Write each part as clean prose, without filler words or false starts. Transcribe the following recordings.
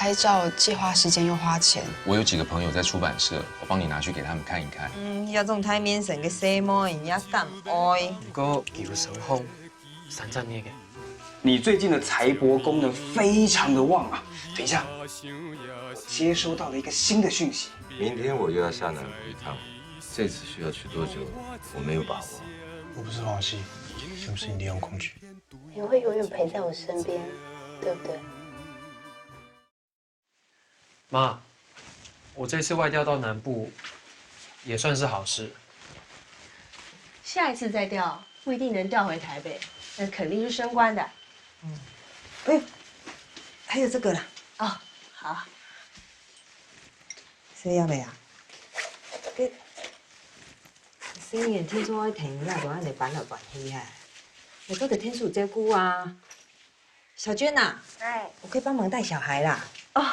拍照既花时间又花钱。我有几个朋友在出版社，我帮你拿去给他们看一看。有種睇面成嘅細模，人家咁愛。如果叫上空，散真嘢嘅。你最近的财帛功能非常的旺啊！等一下，我接收到了一个新的讯息。明天我又要下南湖一趟，这次需要去多久，我没有把握。我不是王熙，是不是你利用工具？你会永远陪在我身边，对不对？妈，我这次外调到南部，也算是好事。下一次再调，不一定能调回台北，但肯定是升官的。哎，還有這個啦。哦，好。寫入嚟啊！嘅寫完聽說停啦，講人哋板來板去啊，你嗰個天數照顧啊。小娟呐，哎，我可以幫忙帶小孩啦。哦，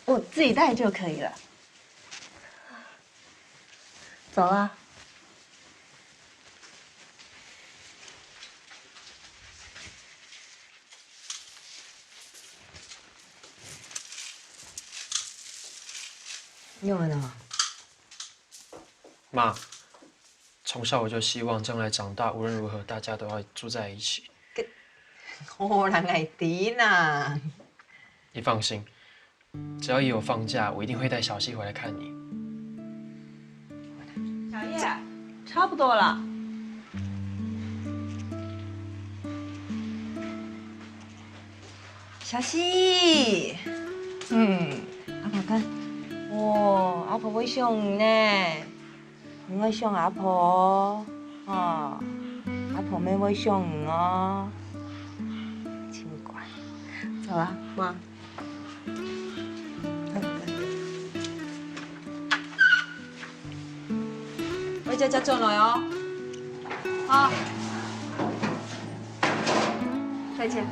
我自己帶就可以了。走啊。用了呢。妈，从小我就希望将来长大，无论如何大家都要住在一起。我人係點啊？你放心，只要一有放假，我一定会带小溪回来看你。小叶，差不多了。小溪，阿婆看。哦，阿婆會想你呢，你會想阿婆，阿婆妹會想你哦，真乖。走了，媽。我姐姐進來哦。好。再見。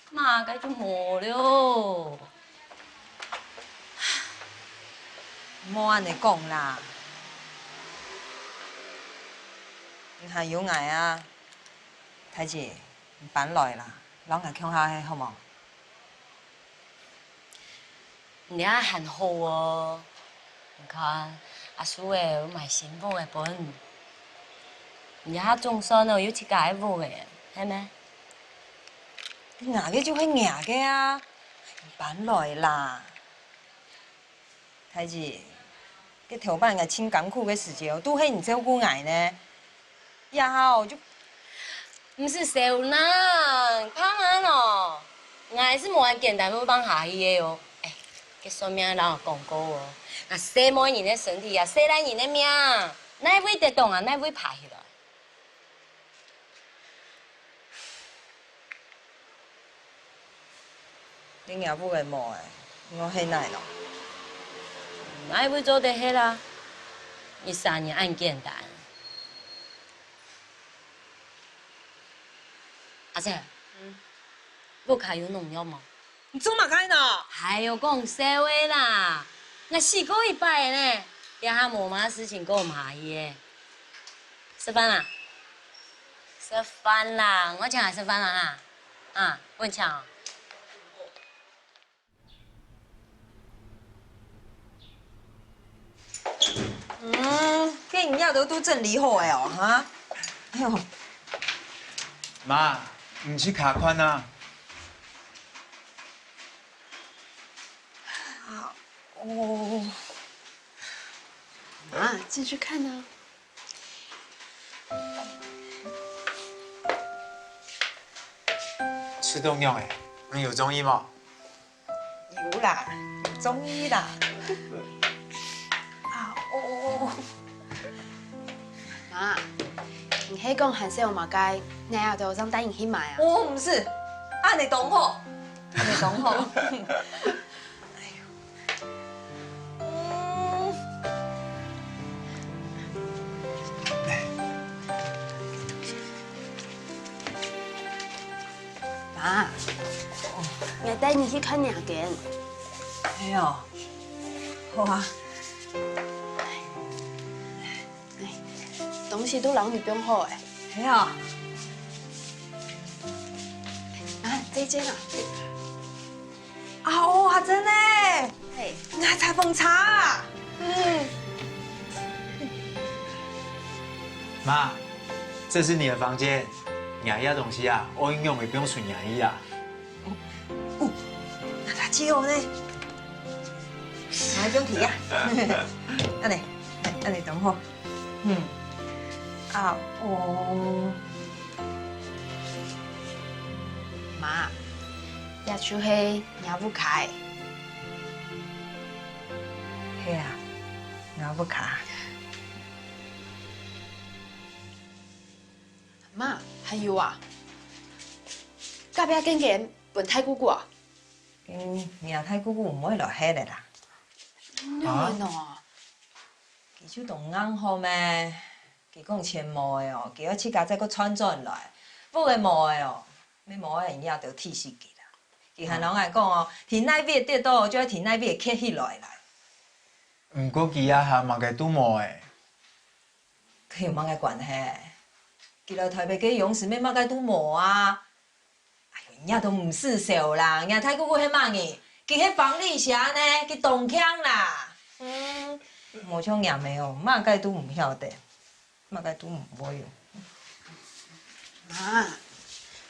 妈，该做么了？莫安尼講啦，你係有愛啊，睇住板來啦，攞牙傾下好冇？你啊很好哦，你看阿叔誒，我買新貨嘅本，而家仲算哦，有一家貨嘅，係咪？牙嘅就係牙嘅啊，板來啦，睇住。cái條班嘅千艱苦嘅時節，都係唔照顧捱呢，以後就唔是少人，怕乜咯？我是冇咁簡單要幫下去嘅哦。誒，佢上面人有講過哦，啊，細妹人嘅身體啊，細爛人嘅命，哪會得動啊？哪會爬起來？你牙不會冇誒，我係奶咯。哪會做得起啦？你3年咁簡單。阿姐，屋企有農藥冇？你做乜開呢？還有講社會啦，我試過一擺呢，一下冇乜事情過唔下嘢。吃飯啦？吃飯啦！我請下吃飯啦嚇，啊，問搶。既然要都真厲害哦，哈！哎呦，妈，唔是卡款啊！哦，啊，继续看啊。吃冻药哎，那有中医吗？有啦，中醫啦。啊，哦。妈，你可以讲韩式有马街，你还要对我上带你去买啊？我唔是，按你懂嗬。你懂吼？妈，我带你去看牙根。哎呦，好啊。东西都人女不用好哎。哎呀，啊，这一间啊。啊哇，真的，嘿，那裁缝茶啊。妈，这是你的房间，牙医的东西啊，我应用也不用选牙医啊。那他借我呢？来，不用提啊。安尼，安尼等好。啊，哦。妈，牙出黑牙不开。嘿啊，牙不卡。妈，还有啊，隔壁间间本太姑姑啊。牙太姑姑唔会落黑的啦。啊？喏。伊手动硬好咩？伊讲千毛的哦，叫我去家再搁穿转来，不会毛的哦，要毛的影就剃死去啦。伊汉人爱讲哦，体内壁跌倒，就要体内壁刻起来啦。唔过其他下嘛个拄毛诶。佢有乜嘅關係？佢來台北嘅勇士咩乜嘅都冇啊！哎呦，人家都唔是小啦，人家太姑姑迄乜嘢，佢迄房地產呢，佢動槍啦。冇槍人未哦，乜嘅都唔曉得，乜嘅都唔會。媽，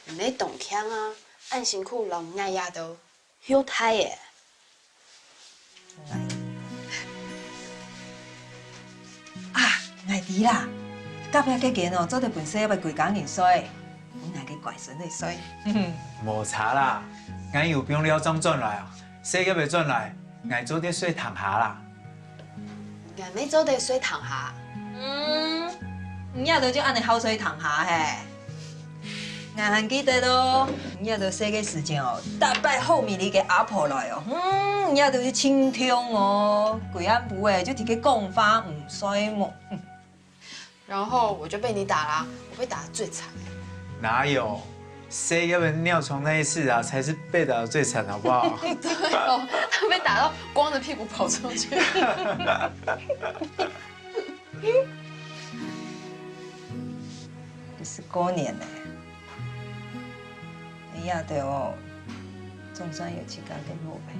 唔係動槍啊，按辛苦人牙牙都曉睇嘅。啊，愛弟啦，隔壁嗰間哦，做得本身要規工年歲，我嗌佢乖孫嚟衰。无差啦，俺有不用了章转来啊，洗个袂转来，俺做点水躺下啦。俺咪做得水躺下。人家都就按你好水躺下嘿。我還記得咯，人家都洗個時間哦，大擺後面你個阿婆來哦，人家都是清聽哦，鬼安不誒就提個講法唔衰麼？然後我就被你打啦，我被打得最慘。哪有？洗个被尿床那一次啊，才是被打的最惨，好不好？对哦，他被打到光着屁股跑出去。你是過年呢？人家都哦，總算有去家跟落唄。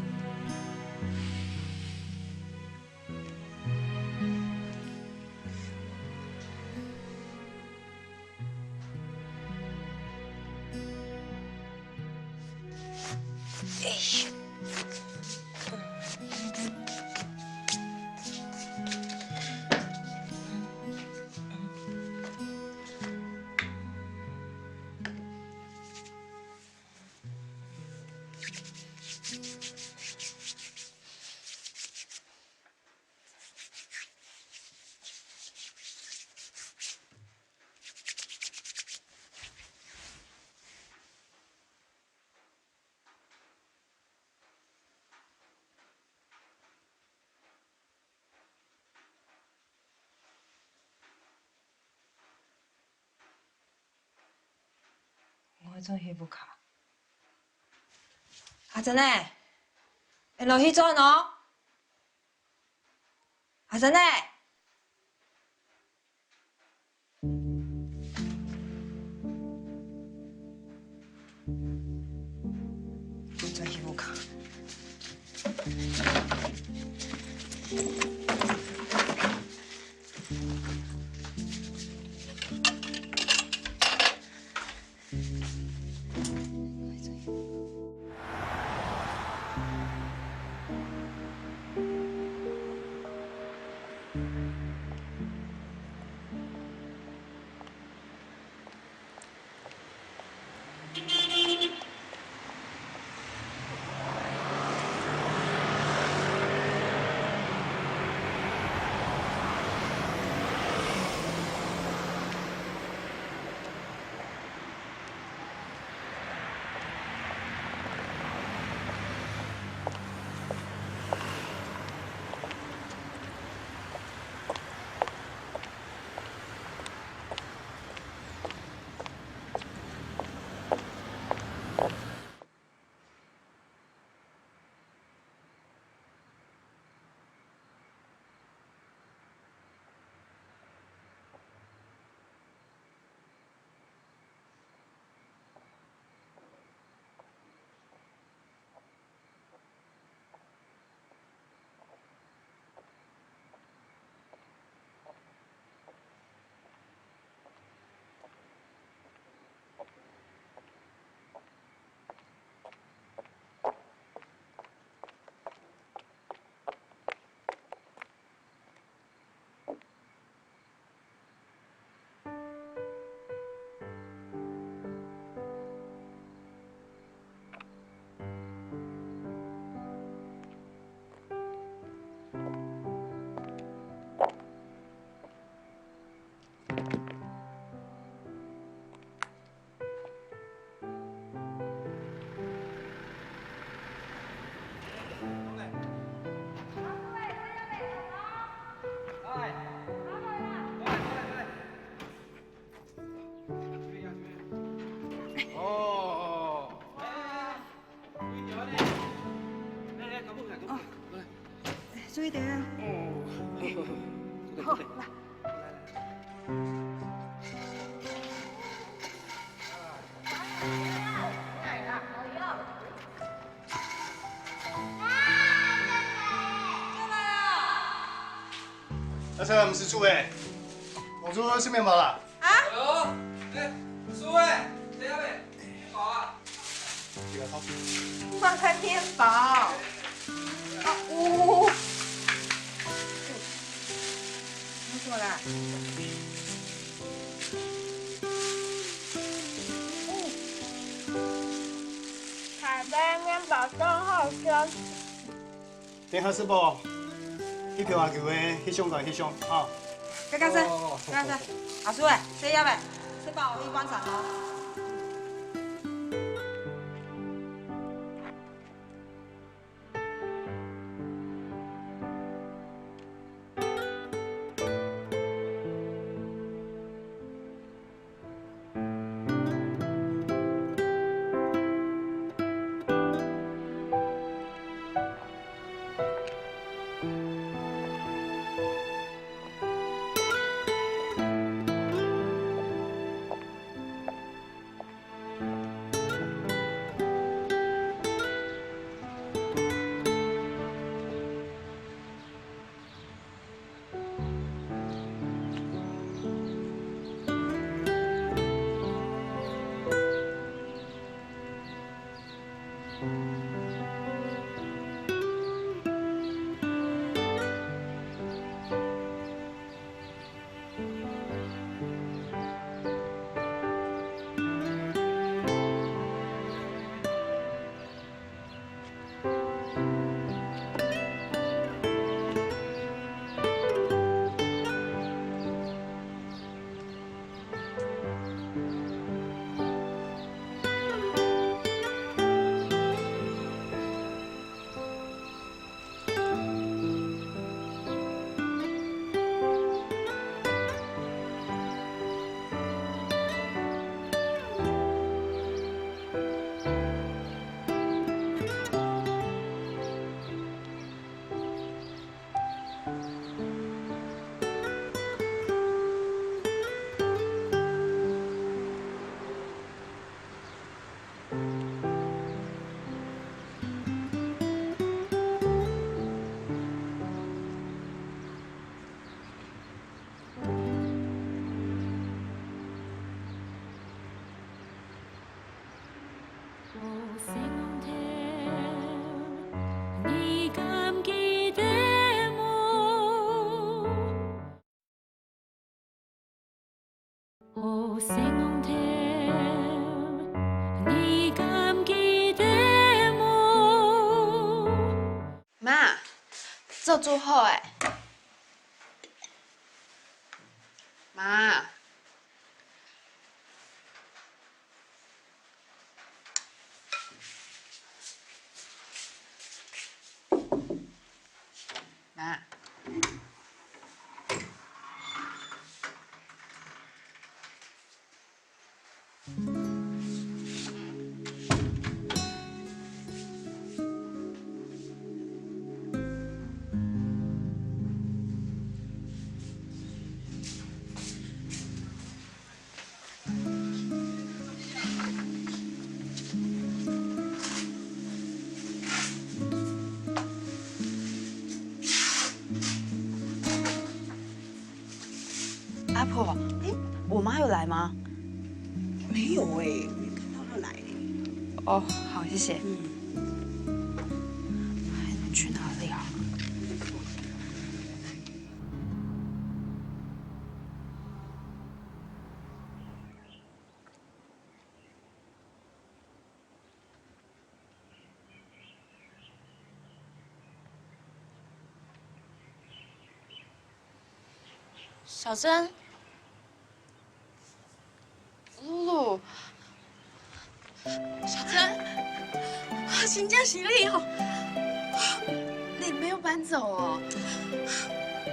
我真係不卡。阿珍呢？你落去轉哦。阿珍呢？我真係不卡。水的。好，来。阿成，唔是猪诶，我猪吃面包啦。哎，苏伟，等下呗，好啊。这个好。放开面包。啊呜。没错啦。台北面包真好吃。点合适不？一票阿球的，翕相就翕相啊。刚刚吃，刚刚吃。阿叔哎，谁要呗？吃饱一关场哦。妈，这做好诶。妈。妈。阿婆，哎，我妈有来吗？没有哎，没看到她来。哦，好，谢谢。还能去哪里啊？小珍，露露，小珍，新疆行李哦，你没有搬走哦？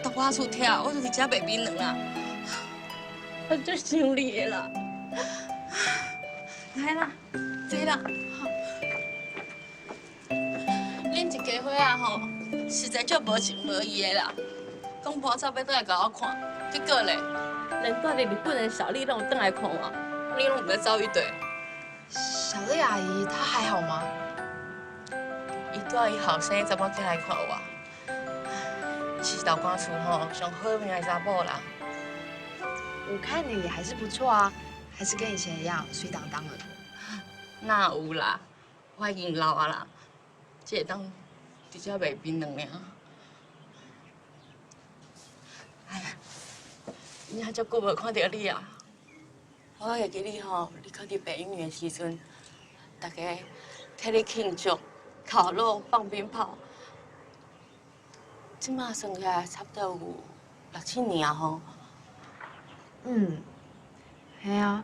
到我厝跳，我就是吃白冰卵啦。我最想你的啦。来啦，坐啦。恁一家伙啊吼，实在足无情无义的啦。讲搬走要倒来甲我看，结果咧，连住伫日本的小丽拢有倒来看我，你拢唔知走伊对。小丽阿姨她还好吗？伊带伊后生查某囝来看我，是豆干厝吼上好命的查某啦。我看你还是不错啊，还是跟以前一样水当当的。哪有啦，我已经老啊啦，只会当直接卖槟榔尔。哎呀，你还足久无看到你啊！我会记你吼，你考入北影院的时阵，大家替你庆祝、烤肉、放鞭炮。即马算起来差不多有6、7年啊吼。哎呀，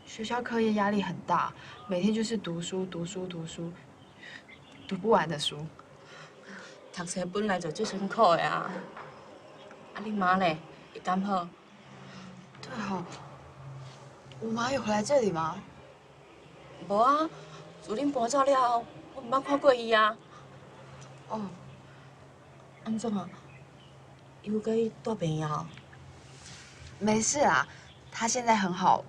学校课业压力很大，每天就是读书、读书、读书，读不完的书。读书本来就最辛苦的啊。啊，你妈呢？伊敢好？对哦，我妈有回来这里吗？无啊，自恁搬走了后，我毋捌看过伊啊。哦，安怎啊？伊有甲伊带病啊？没事啦，她现在很好，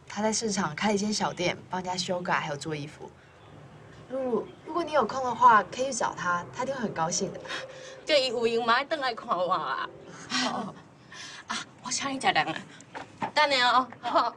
她在市场开了一间小店，帮人家修改还有做衣服。露露，如果你有空的话，可以去找她，她一定会很高兴的。叫伊有空嘛爱转来看我啊。啊，我请你食凉啊。等下哦，好。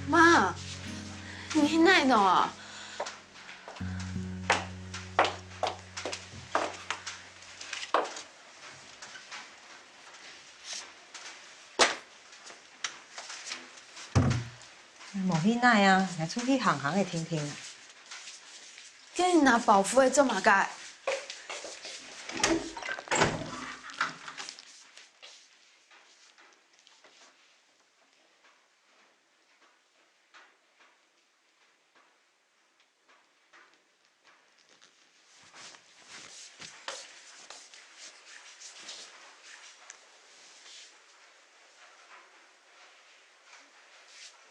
妈，你哪弄啊？无去哪啊，来出去行行的听听啊。跟你拿保护的做嘛干？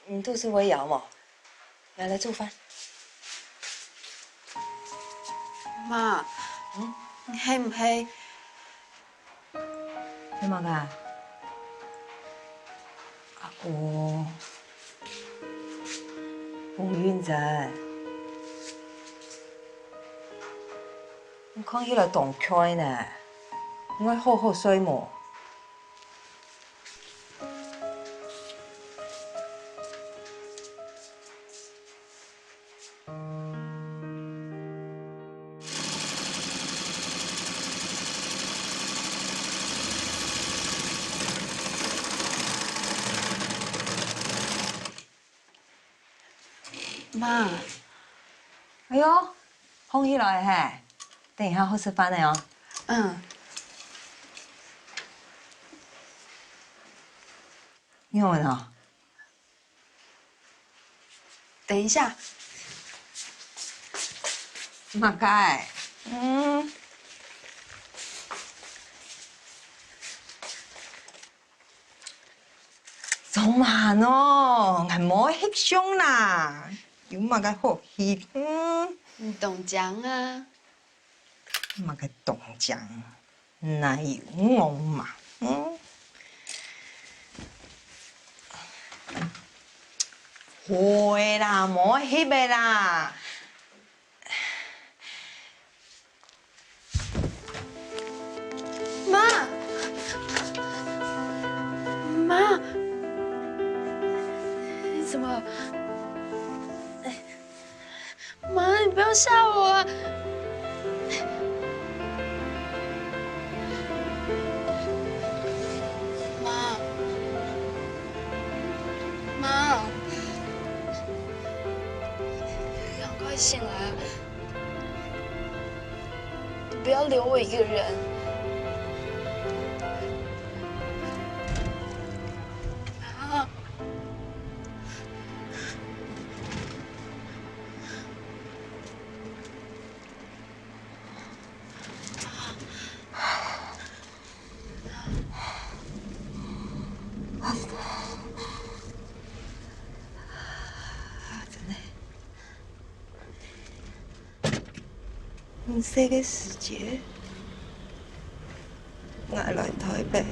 你肚子会摇嘛？来做饭。妈，你黑唔黑？什么噶？哦，不晕在。你看起来动开呢，应该好好睡嘛。妈，哎呦，放起来嘿，等一下好吃饭的哦。你有闻啊？等一下，马盖，做嘛喏？还冇翕相啦，有嘛个好翕？你懂讲啊？嘛个懂讲，哪有我嘛？会啦，冇翕的啦。妈，妈，你怎么了？妈，你不要吓我啊！妈，妈，赶快醒来啊！你不要留我一个人。世的世界，我来台北，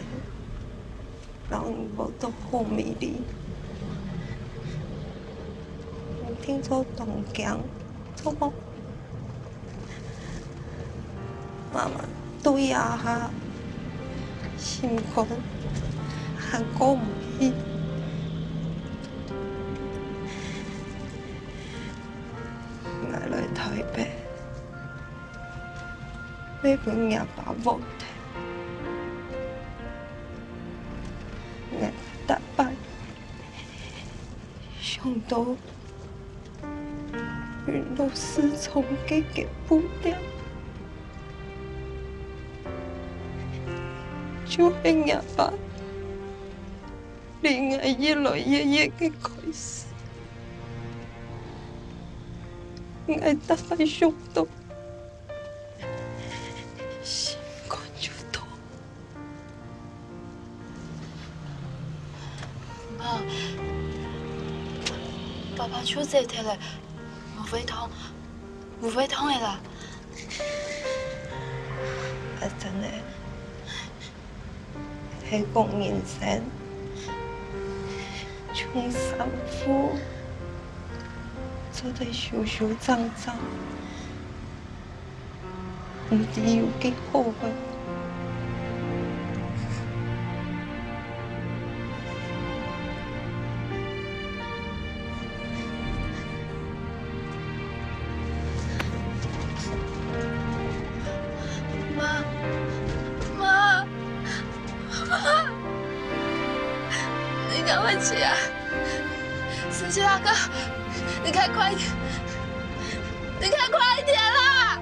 人无都好美丽。我听说东江，做梦，妈妈对呀哈，心宽，还过唔去。我来台北。要阮爷爸母体，我大摆想到阮老师从结嘅步调，就系爷爸离我越来越远嘅开始，我大摆想到。爸爸手这摕来，无非通的啦。啊，真的，迄讲人生像山夫，做得修修脏脏，唔知有几好个。你赶快起来！司机大哥，你开快一点！你开快一点啦！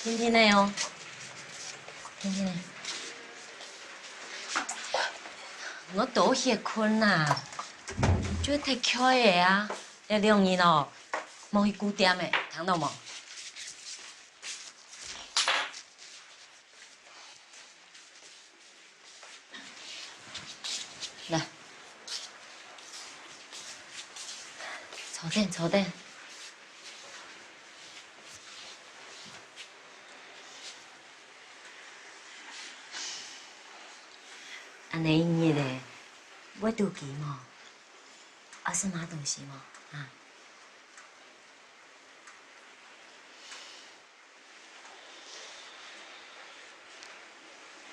天天的哦，天天的。我倒歇困啦，就摕巧的啊，要两日咯，莫去久点的，听到无？来，坐点。安尼热嘞，我肚脐毛，阿是买东西吗？啊？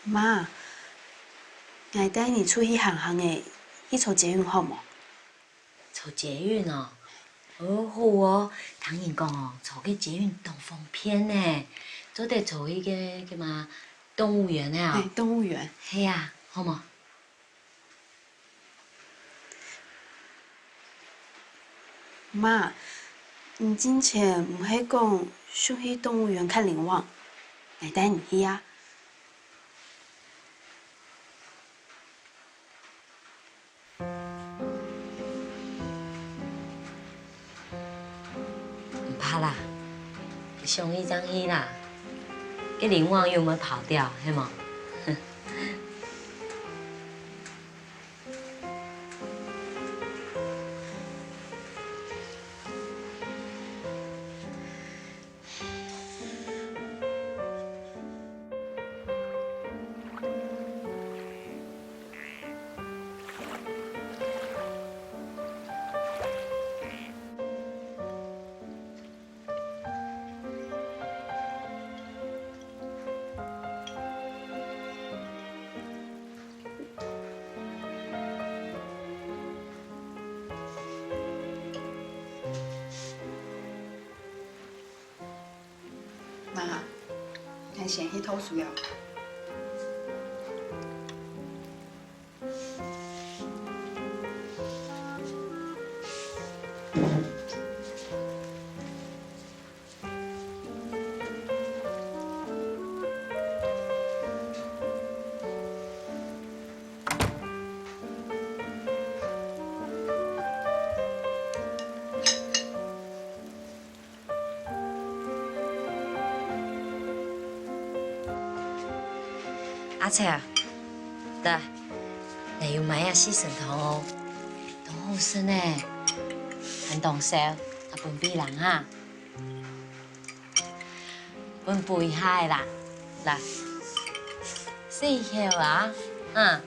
妈，我带你出去行行的，去坐捷运好无？坐捷运哦，好哦。听人讲哦，坐去捷运多方便呢，做得坐迄个叫嘛动物园的哦。动物园。系啊，好无？妈，你之前唔是讲想去动物园看灵王，我带你去啊。唔怕啦，上一张去啦。个灵王有没有跑掉？系吗？妈，我先去偷书了。阿翠啊，来，来有买啊四神汤哦，都好身呢，很动手，啊分俾人哈，分肥下啦，来，四口啊，啊。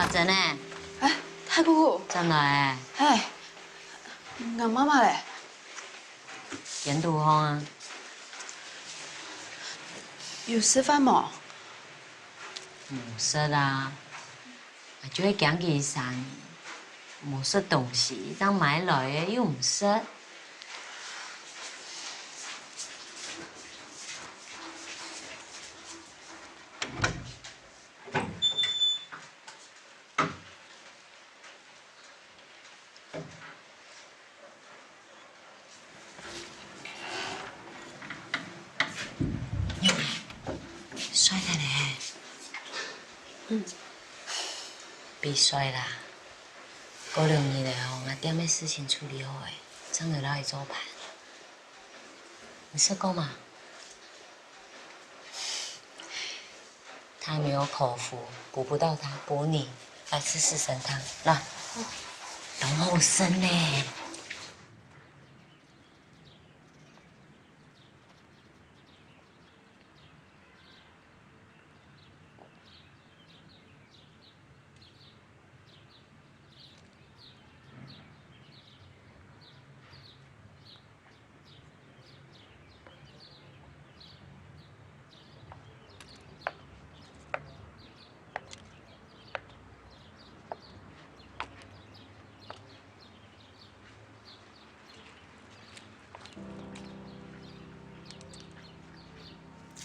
真的？哎，太姑姑，真来？哎，我妈妈嘞？严杜峰啊？有吃饭冇？冇食啦，就喺講幾山，冇食東西，當買來嘅又唔食。衰得咧，別衰啦，過2日了後，我點嘅事情處理好誒，真係攞去做盤。你識講嘛？他沒有口福，補不到他，補你，來吃四神湯，來，都好身呢。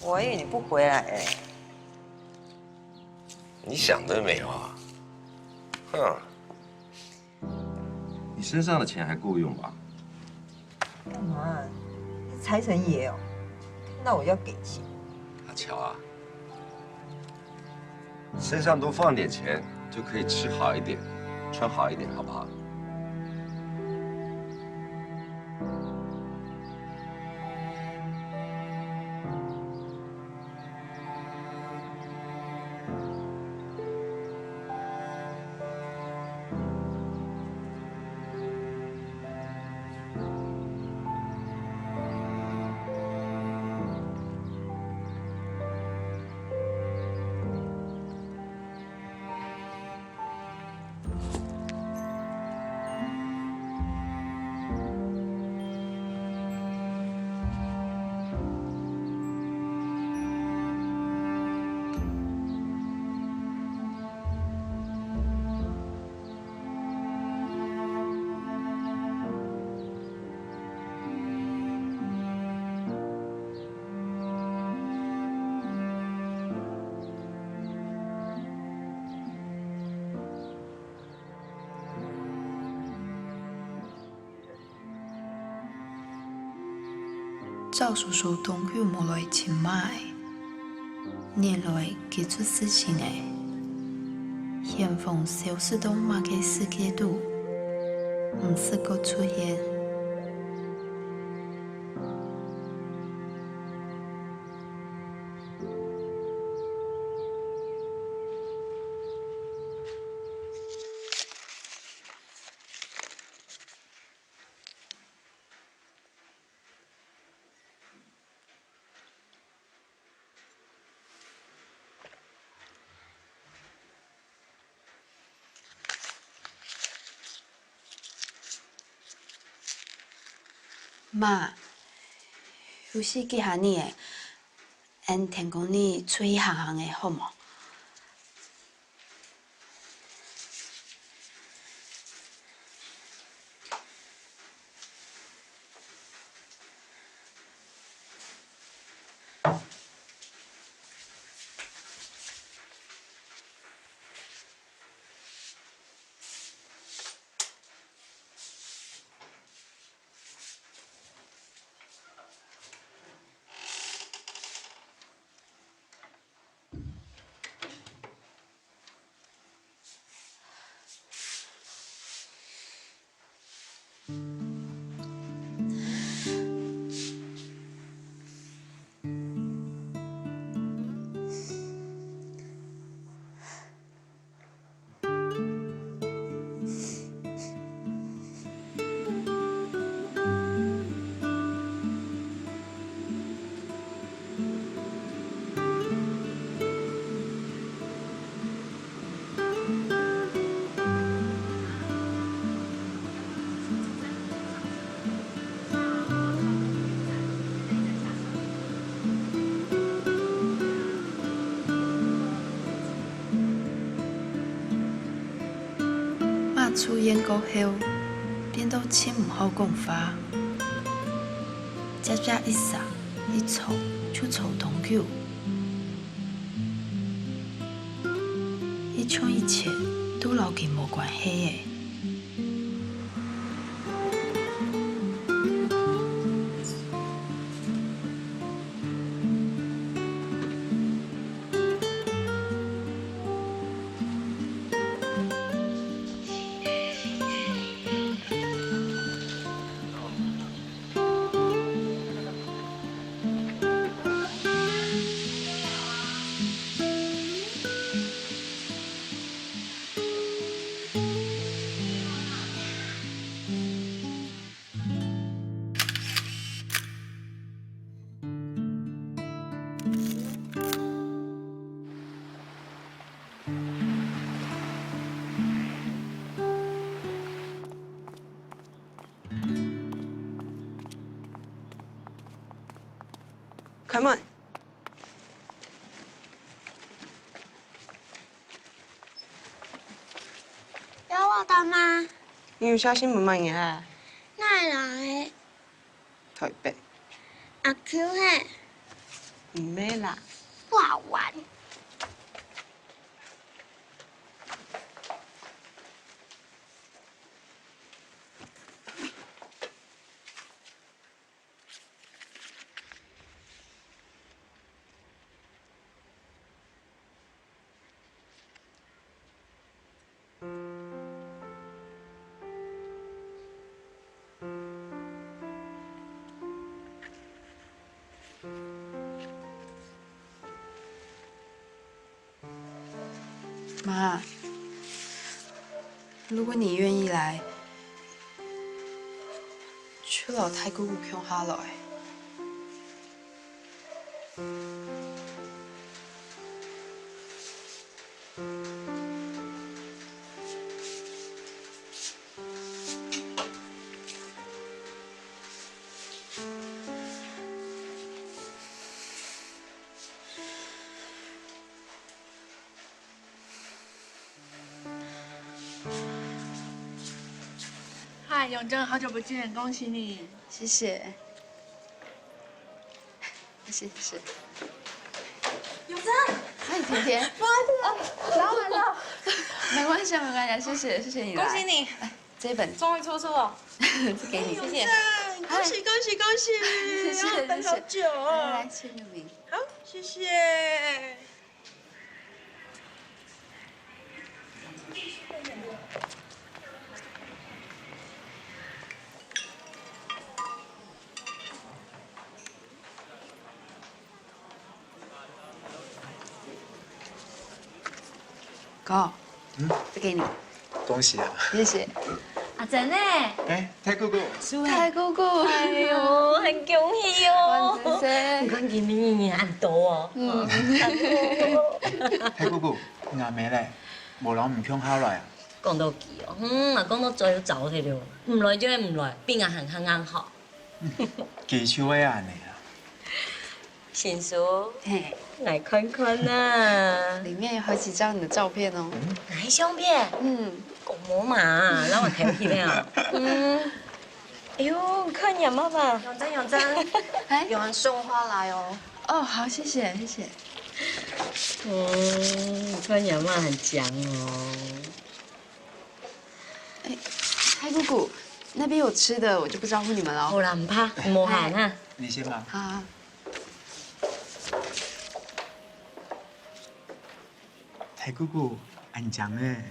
我以为你不回来哎。你想得美啊！哼，你身上的钱还够用吧？干嘛？是财神爷哦，看到我要给钱。阿乔啊，身上多放点钱，就可以吃好一点，穿好一点，好不好？赵叔叔冬去冇來前買，年來幾出事情誒，險逢小事都馬嘅世界度，唔適合出現。媽，有時記下你誒，俺聽講你出去行行誒，好冇？出演过后，变到千唔好讲话，只一霎一吵就吵长久，一像一切都留佢无关系的。开门。有我干吗？你有小心问问嘅？哪会来的？台北。阿 Q 嘿，唔要啦。不好玩。妈，如果你愿意来，去老太姑姑乡下来。嗨，永贞，好久不见，恭喜你！谢谢，谢谢。永贞，哎，甜甜，不好意思，来晚了。没关系，没关系，谢谢你来。恭喜你，来这一本终于出书了，这给你，谢谢。恭喜恭喜恭喜！谢谢等好久哦。来签个名。好，谢谢。哥，这给你，恭喜啊！谢谢。阿珍呢？哎，太姑姑，太姑姑，哎呦，很恭喜哦！万岁！你看今年年很多哦。太姑姑，阿妹咧，无人唔乡下来啊？讲到奇哦，啊讲到最走去了，唔来就係唔來，邊個很啱好。技巧嘅安尼啊？新書，嘿，來看看啊。里面有好几张你的照片哦。哪一相片？公模嘛，讓我睇片啊。哎呦，看眼媽媽。永贞，永贞，哎，有人送花來哦。哦，好，谢谢，谢谢。看眼媽很強哦。哎，太姑姑，那边有吃的，我就不招呼你們了。好啦，唔怕，唔好閒啊。你先吧。好。太姑姑，安詳咧。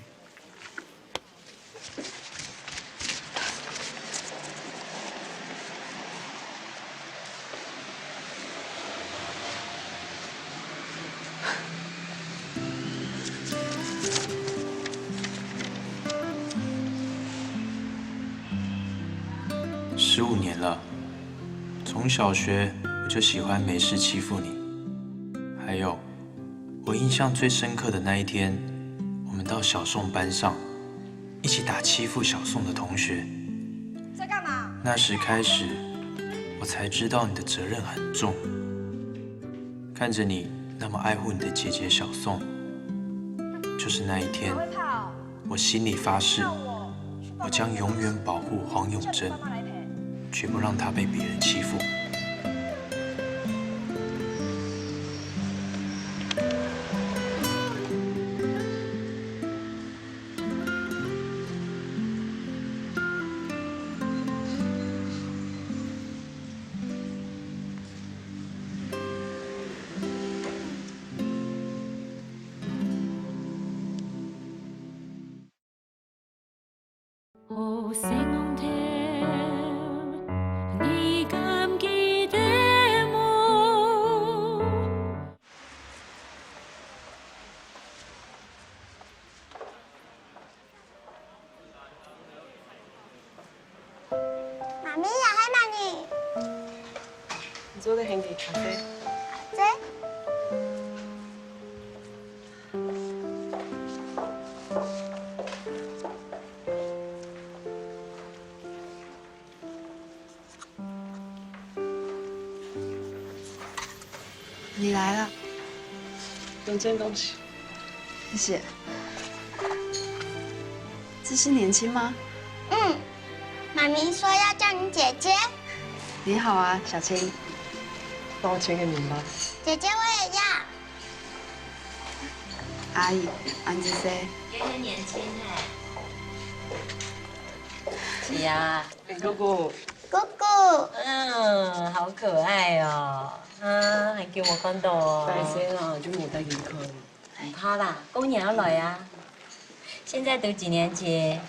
15年了，从小学我就喜欢没事欺负你。还有，我印象最深刻的那一天，我们到小宋班上，一起打欺负小宋的同学。在干嘛？那时开始，我才知道你的责任很重。看着你那么爱护你的姐姐小宋，就是那一天，我心里发誓，我将永远保护黄永贞，绝不让她被别人欺负。好声浪听，你敢记得我？妈咪呀，嗨妈咪。你做的很给咖啡。这。你来了，有件东西。谢谢。这是年轻吗？嗯，妈咪说要叫你姐姐。你好啊，小青。帮我签个名吧。姐姐我也要。阿姨，安子 C。也很年轻哎。是啊。姑姑。姑姑。嗯，好可爱哦。啊，还叫我看到哦。大声啊，就冇得健康。唔怕啦，公爺要來啊。現在讀幾年級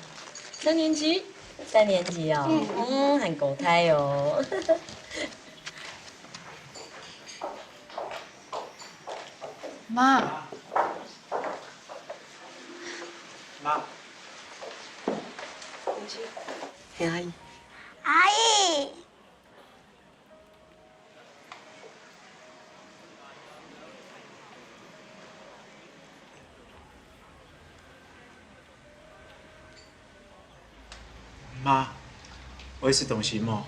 ？3年級。3年級哦。嗯，很狗胎哦。妈。妈。嘿，阿姨。阿姨。妈，我也是东西吗？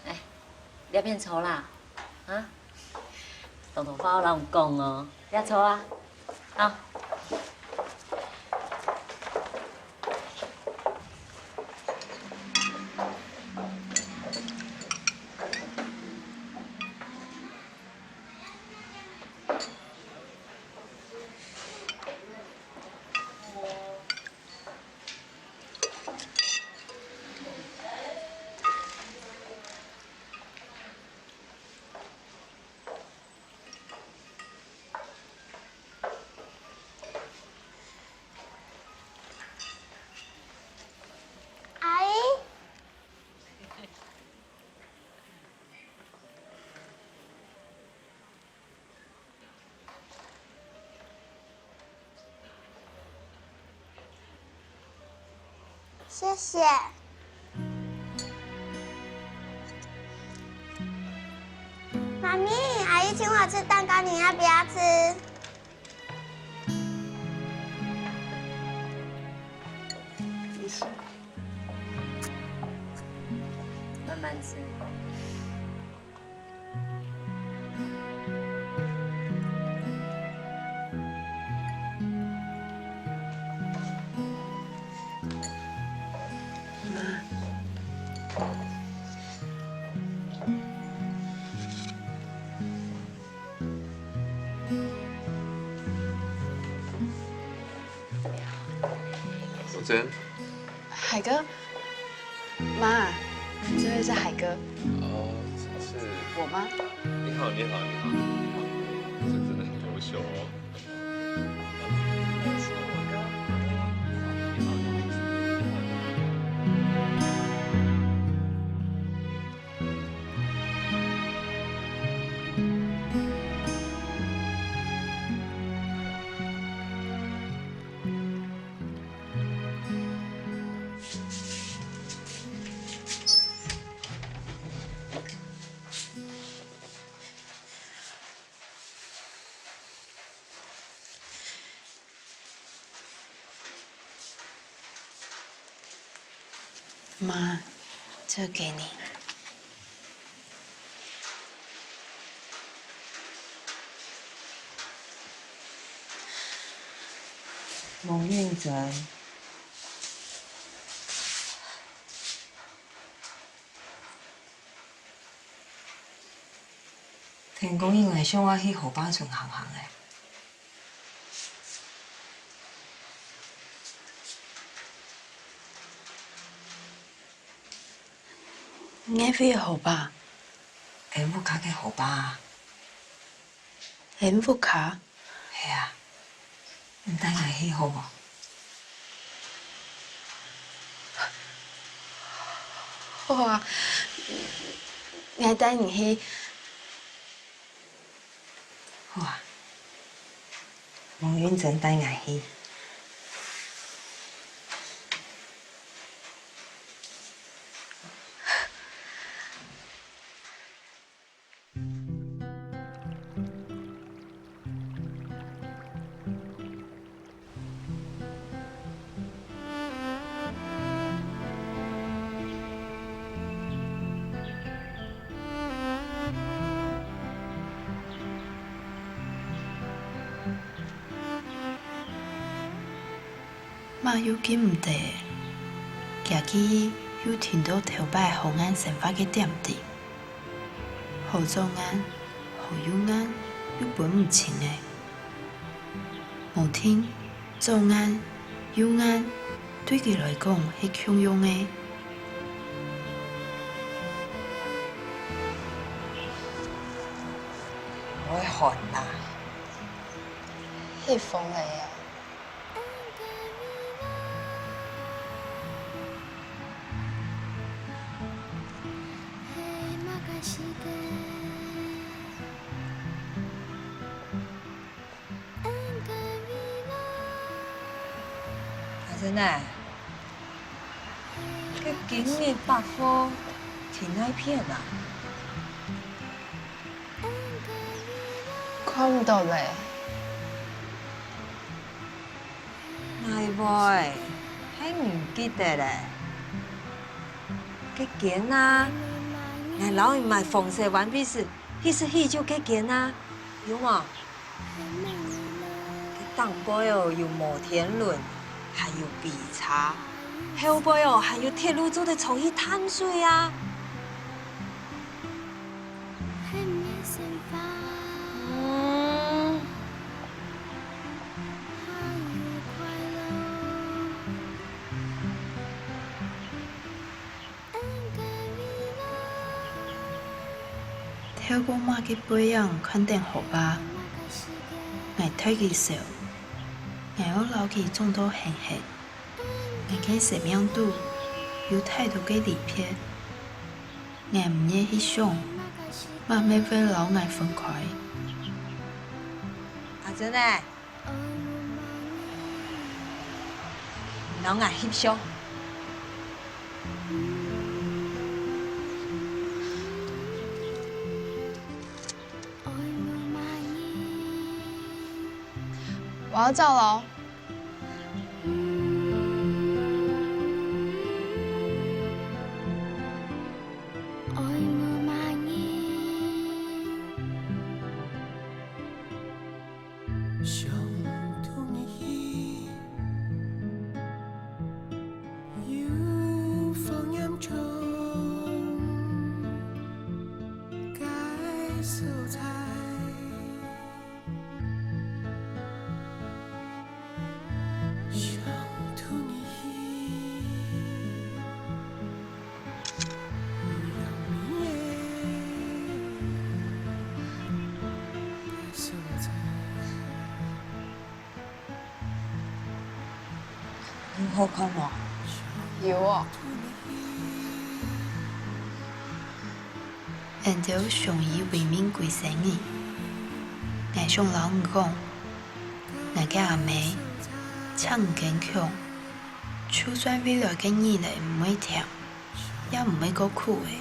哎，你要變粗啦？啊？長頭髮有人講哦，你要粗啊？好。阿姨。谢谢。妈咪，阿姨请我吃蛋糕，你要不要吃？没事。慢慢吃。淑珍。海哥。妈，这位是海哥。哦，是我吗？你好，你好，你好，你好，这真的很优秀哦。是我哥。你好，你妈，这给你。蒙运珍，听讲因为想我去河浜村行行的。你飞河吧？下午卡去河浜。下午卡？系啊，你等下去好无？好啊，我带你去。好啊，蒙运珍带我去。嘛有紧唔得，行去又听到头摆河岸生发嘅点滴，好早安，好幽安，又分唔清嘅。无听早安、幽安，对佢来讲係共用嘅。我会寒啦，係風嚟啊！阿珍啊，佢今日百货停那片啊？看唔到咧。咪會，係唔記得咧。嗰件啊，我老姨買縫製完畢時，迄就嗰件啊，有冇？嗰當杯哦，有摩天輪，還有比茶，後背哦，還有鐵路做的重去淡水啊。透過馬嘅背影看定河吧，我推佢笑，我要留佢種到輕輕，我嘅生命度有太多嘅離別，我唔願去想，慢慢會留我分開。阿珍呢？留我翕相。我要照喽。有好看冇？有哦。按照上以為民歸生意，我想老唔講，我嘅阿妹唱唔堅強，就算未來嘅日嚟唔會甜，也唔會夠苦嘅。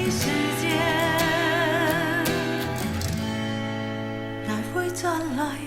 时间，来回转来。